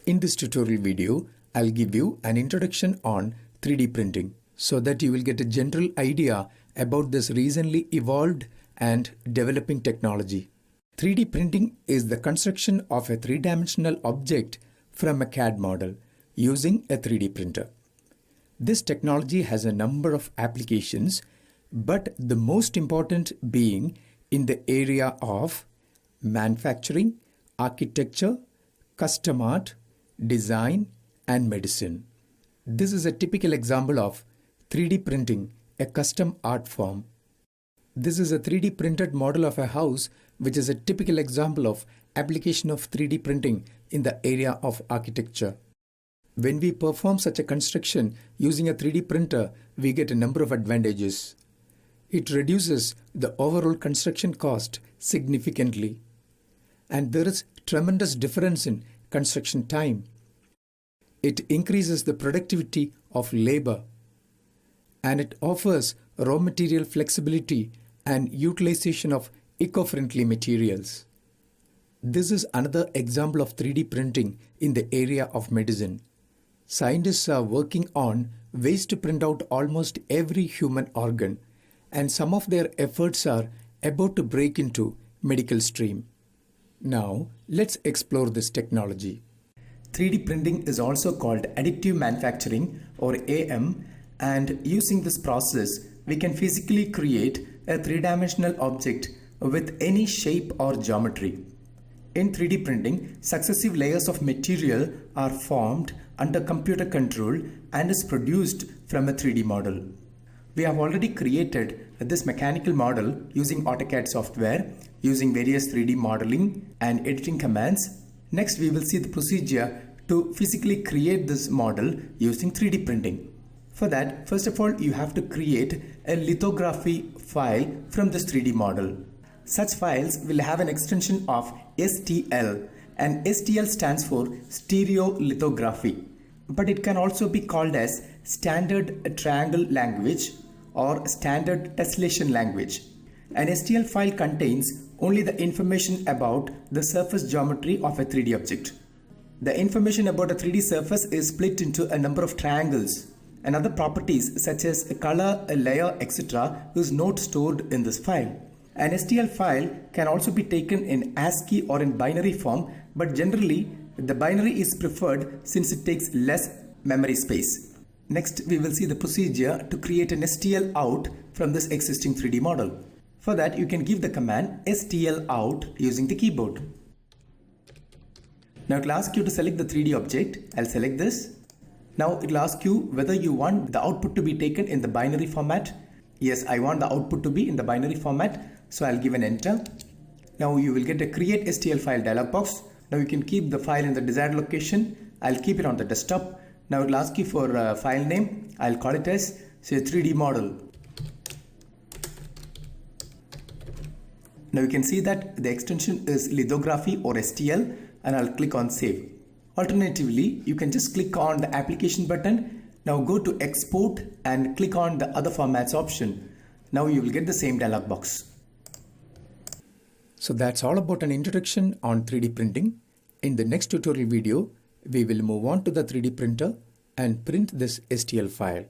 In this tutorial video, I'll give you an introduction on 3D printing so that you will get a general idea about this recently evolved and developing technology. 3D printing is the construction of a three-dimensional object from a CAD model using a 3D printer. This technology has a number of applications, but the most important being in the area of manufacturing, architecture, custom art, design, and medicine. This is a typical example of 3D printing, a custom art form. This is a 3D printed model of a house, which is a typical example of application of 3D printing in the area of architecture. When we perform such a construction using a 3D printer, we get a number of advantages. It reduces the overall construction cost significantly. And there is tremendous difference in construction time. It increases the productivity of labor. And it offers raw material flexibility and utilization of eco-friendly materials. This is another example of 3D printing in the area of medicine. Scientists are working on ways to print out almost every human organ, and some of their efforts are about to break into medical stream. Now, let's explore this technology. 3D printing is also called additive manufacturing or AM, and using this process, we can physically create a three-dimensional object with any shape or geometry. In 3D printing, successive layers of material are formed under computer control and is produced from a 3D model. We have already created this mechanical model using AutoCAD software, using various 3D modeling and editing commands. Next, we will see the procedure to physically create this model using 3D printing. For that, first of all, you have to create a lithography file from this 3D model. Such files will have an extension of STL, and STL stands for stereolithography, but it can also be called as standard triangle language or standard tessellation language. An STL file contains only the information about the surface geometry of a 3D object. The information about a 3D surface is split into a number of triangles, and other properties such as a color, a layer, etc. is not stored in this file. An STL file can also be taken in ASCII or in binary form, but generally the binary is preferred since it takes less memory space. Next, we will see the procedure to create an STL out from this existing 3D model. For that, you can give the command STL out using the keyboard. Now it will ask you to select the 3D object. I'll select this. Now it will ask you whether you want the output to be taken in the binary format. Yes, I want the output to be in the binary format. So I'll give an enter. Now you will get a create STL file dialog box. Now you can keep the file in the desired location. I'll keep it on the desktop. Now it will ask you for a file name. I'll call it as say 3D model. Now you can see that the extension is lithography or STL, and I'll click on save. Alternatively, you can just click on the application button. Now go to export and click on the other formats option. Now you will get the same dialog box. So that's all about an introduction on 3D printing. In the next tutorial video, we will move on to the 3D printer and print this STL file.